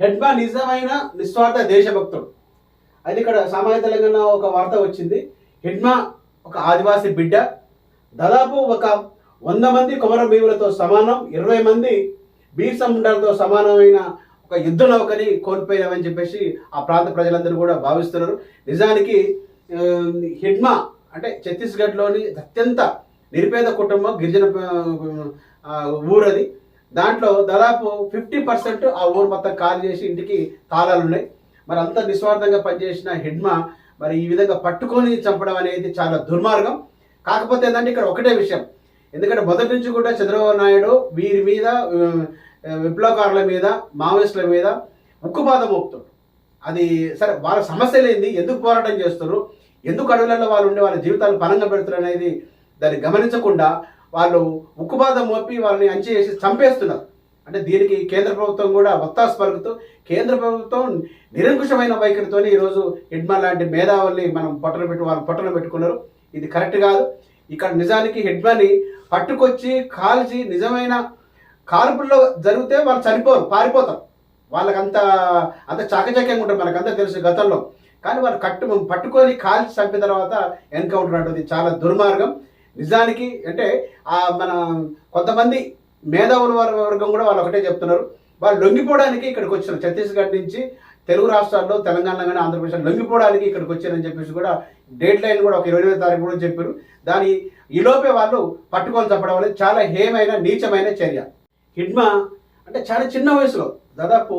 హెడ్మా నిజమైన నిస్వార్థ దేశభక్తుడు. అయితే ఇక్కడ సామాజిక తెలంగాణ ఒక వార్త వచ్చింది. హెడ్మా ఒక ఆదివాసీ బిడ్డ, దాదాపు ఒక 100 మంది కొమర భీములతో సమానం, 20 మంది బీర్సా ముండాలతో సమానమైన ఒక యుద్ధ నౌకని కోల్పోయామని చెప్పేసి ఆ ప్రాంత ప్రజలందరూ కూడా భావిస్తున్నారు. నిజానికి హెడ్మా అంటే ఛత్తీస్గఢ్లోని అత్యంత నిరుపేద కుటుంబం, గిరిజన ఊరది. దాంట్లో దాదాపు 50% ఆ ఊరు మొత్తం ఖాళీ చేసి ఇంటికి తాళాలు ఉన్నాయి. మరి అంత నిస్వార్థంగా పనిచేసిన హెడ్మా మరి ఈ విధంగా పట్టుకొని చంపడం అనేది చాలా దుర్మార్గం. కాకపోతే ఏంటంటే ఇక్కడ ఒకటే విషయం, ఎందుకంటే మొదటి నుంచి కూడా చంద్రబాబు నాయుడు వీరి మీద, విప్లవకారుల మీద, మావోయిస్టుల మీద ఉక్కుపాదం మోపుతాడు. అది సరే, వాళ్ళ సమస్యలు ఏంది, ఎందుకు పోరాటం చేస్తున్నారు, ఎందుకు అడవులలో వాళ్ళు ఉండి వాళ్ళ జీవితాలు పనంగా పెడుతున్నారు అనేది దాన్ని గమనించకుండా వాళ్ళు ఉక్కుపాదం మోపి వాళ్ళని అంచి చేసి చంపేస్తున్నారు. అంటే దీనికి కేంద్ర ప్రభుత్వం కూడా వత్తాసు పలుకుతూ, కేంద్ర ప్రభుత్వం నిరంకుశమైన వైఖరితో ఈరోజు హెడ్మా లాంటి మేధావుల్ని మనం వాళ్ళు పొట్టన పెట్టుకున్నారు. ఇది కరెక్ట్ కాదు. ఇక్కడ నిజానికి హెడ్మాని పట్టుకొచ్చి కాల్చి, నిజమైన కాల్పుల్లో జరిగితే వాళ్ళు చనిపోరు, పారిపోతారు. వాళ్ళకంత చాకచక్యంగా ఉంటుంది, మనకంతా తెలుసు గతంలో. కానీ వాళ్ళు పట్టుకొని కాల్చి చంపిన తర్వాత ఎన్కౌంటర్ అంటుంది చాలా దుర్మార్గం. నిజానికి అంటే మన కొంతమంది మేధావుల వర్గం కూడా వాళ్ళు ఒకటే చెప్తున్నారు, వాళ్ళు లొంగిపోవడానికి ఇక్కడికి వచ్చారు. ఛత్తీస్గఢ్ నుంచి తెలుగు రాష్ట్రాల్లో, తెలంగాణ కానీ ఆంధ్రప్రదేశ్ లొంగిపోవడానికి ఇక్కడికి వచ్చారని చెప్పేసి కూడా డేట్ లైన్ కూడా ఒక 28వ తారీఖు కూడా చెప్పారు. ఈలోపే వాళ్ళు పట్టుకొని చంపడం అనేది చాలా హేమైన, నీచమైన చర్య. హెడ్మా అంటే చాలా చిన్న వయసులో, దాదాపు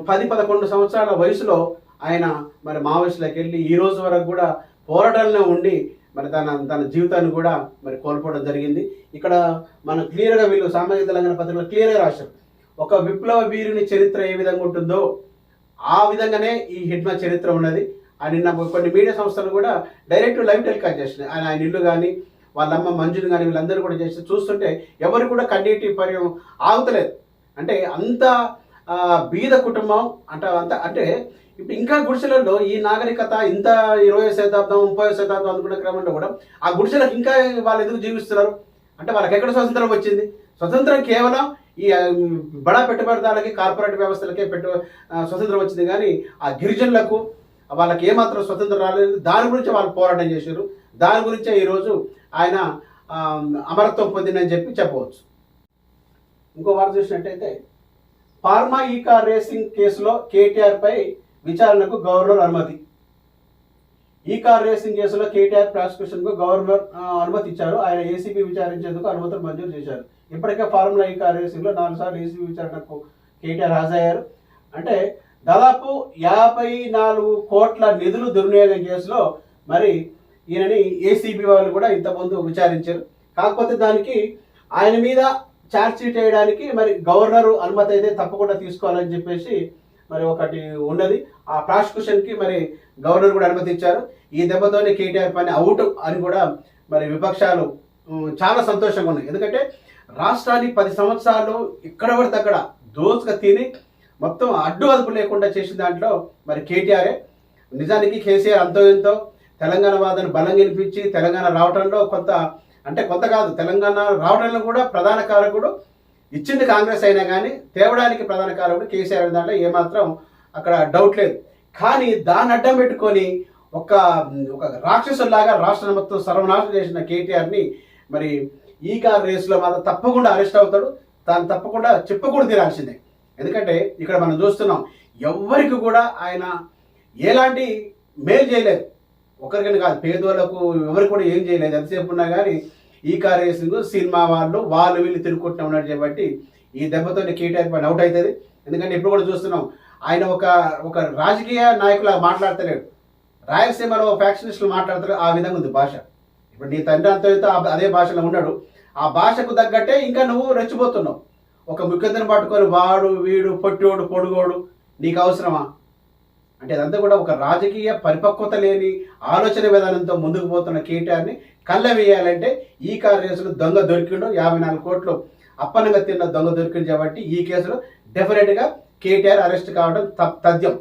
10-11 సంవత్సరాల వయసులో ఆయన మరి మావోయిస్టులకు వెళ్ళి ఈ రోజు వరకు కూడా పోరాటంలో ఉండి మరి తన జీవితాన్ని కూడా మరి కోల్పోవడం జరిగింది. ఇక్కడ మనం క్లియర్గా వీళ్ళు సామాజిక తెలంగాణ పత్రికలో క్లియర్గా రాశారు, ఒక విప్లవ వీరుని చరిత్ర ఏ విధంగా ఉంటుందో ఆ విధంగానే ఈ హెడ్మా చరిత్ర ఉన్నది. నిన్న కొన్ని మీడియా సంస్థలు కూడా డైరెక్ట్ లైవ్ టెలికాస్ట్ చేసినాయి. ఆయన ఇల్లు కానీ, వాళ్ళమ్మ మంజుని కానీ వీళ్ళందరూ కూడా చేసి చూస్తుంటే ఎవరు కూడా కన్నీటి పర్యం ఆగుతలేదు. అంటే అంత బీద కుటుంబం అంటే ఇప్పుడు ఇంకా గుడిసెలలో ఈ నాగరికత ఇంత 20వ శతాబ్దం 30వ శతాబ్దం అనుకున్న క్రమంలో కూడా ఆ గుడిసెలకు ఇంకా వాళ్ళు ఎందుకు జీవిస్తున్నారు అంటే వాళ్ళకి ఎక్కడ స్వతంత్రం వచ్చింది? స్వతంత్రం కేవలం ఈ బడా పెట్టుబడిదారులకి, కార్పొరేట్ వ్యవస్థలకే స్వతంత్రం వచ్చింది. కానీ ఆ గిరిజనులకు వాళ్ళకి ఏమాత్రం స్వతంత్రం రాలేదు. దాని గురించి వాళ్ళు పోరాటం చేశారు. దాని గురించే ఈరోజు ఆయన అమరత్వం పొందిందని చెప్పవచ్చు. ఇంకో వార్త చూసినట్టయితే, ఫార్మా ఈ కార్ రేసింగ్ కేసులో కేటీఆర్ పై విచారణకు గవర్నర్ అనుమతి. ఈ కార్ రేసింగ్ కేసులో కేటీఆర్ ప్రాసిక్యూషన్ కు గవర్నర్ అనుమతి ఇచ్చారు. ఆయన ఏసీబీ విచారించేందుకు అనుమతులు మంజూరు చేశారు. ఇప్పటికే ఫార్ములా ఈ కార్ రేసింగ్ లో 4 సార్లు ఏసీబీ విచారణకు కేటీఆర్ హాజరయ్యారు. అంటే దాదాపు 54 కోట్ల నిధులు దుర్వినియోగం కేసులో మరి ఈయనని ఏసీబీ వాళ్ళు కూడా ఇంతకుముందు విచారించారు. కాకపోతే దానికి ఆయన మీద ఛార్జ్ షీట్ వేయడానికి మరి గవర్నర్ అనుమతి అయితే తప్పకుండా తీసుకోవాలని చెప్పేసి మరి ఒకటి ఉన్నది. ఆ ప్రాసిక్యూషన్కి మరి గవర్నర్ కూడా అనుమతి ఇచ్చారు. ఈ దెబ్బతోనే కేటీఆర్ పని అవుట్ అని కూడా మరి విపక్షాలు చాలా సంతోషంగా ఉన్నాయి. ఎందుకంటే రాష్ట్రాన్ని 10 సంవత్సరాలు ఎక్కడ పడితే అక్కడ దోచుగా తిని మొత్తం అడ్డు అదుపు లేకుండా చేసిన దాంట్లో మరి కేటీఆరే. నిజానికి కేసీఆర్ అంతో ఎంతో తెలంగాణ వాదన బలం గెలిపించి తెలంగాణ రావడంలో కొంత కాదు, తెలంగాణ రావడంలో కూడా ప్రధాన కారకుడు ఇచ్చింది కాంగ్రెస్ అయినా కానీ తేవడానికి ప్రధాన కారకుడు కేసీఆర్ అనే దాంట్లో ఏమాత్రం అక్కడ డౌట్ లేదు. కానీ దాన్ని అడ్డం పెట్టుకొని ఒక రాక్షసులాగా రాష్ట్రం మొత్తం సర్వనాశనం చేసిన కేటీఆర్ని మరి ఈ కార్ రేసులో మాత్రం తప్పకుండా అరెస్ట్ అవుతాడు. తాను తప్పకుండా చెప్పకూడదు తీరాల్సిందే. ఎందుకంటే ఇక్కడ మనం చూస్తున్నాం, ఎవ్వరికి కూడా ఆయన ఎలాంటి మేలు చేయలేదు. ఒకరికని కాదు, పేదోళ్లకు ఎవరికి కూడా ఏం చేయలేదు. ఎంతసేపు ఉన్నా కానీ ఈ కార్ రేసింగ్ సినిమా వాళ్ళు వీళ్ళు తిరుగుకుంటూ ఉన్నాడు. కాబట్టి ఈ దెబ్బతో కేటీఆర్ పని అవుట్ అవుతుంది. ఎందుకంటే ఇప్పుడు కూడా చూస్తున్నాం, ఆయన ఒక రాజకీయ నాయకులా మాట్లాడతలేడు. రాయలసీమలో ఫ్యాక్షనిస్టులు మాట్లాడతారు, ఆ విధంగా ఉంది భాష. ఇప్పుడు నీ తండ్రి అంతా అదే భాషలో ఉన్నాడు. ఆ భాషకు తగ్గట్టే ఇంకా నువ్వు రెచ్చిపోతున్నావు. ఒక ముఖ్యతను పట్టుకొని వాడు వీడు పొట్టోడు పొడుగోడు నీకు అవసరమా అంటే అదంతా కూడా ఒక రాజకీయ పరిపక్వత లేని ఆలోచన విధానంతో ముందుకు పోతున్న కేటీఆర్ని కళ్ళ వేయాలంటే ఈ కార్ రేసులో దొంగ దొరికిండు. 54 కోట్లు అప్పనంగా తిన్న దొంగ దొరికింది. కాబట్టి ఈ కేసులో డెఫినెట్గా కేటీఆర్ అరెస్ట్ కావడం తథ్యం.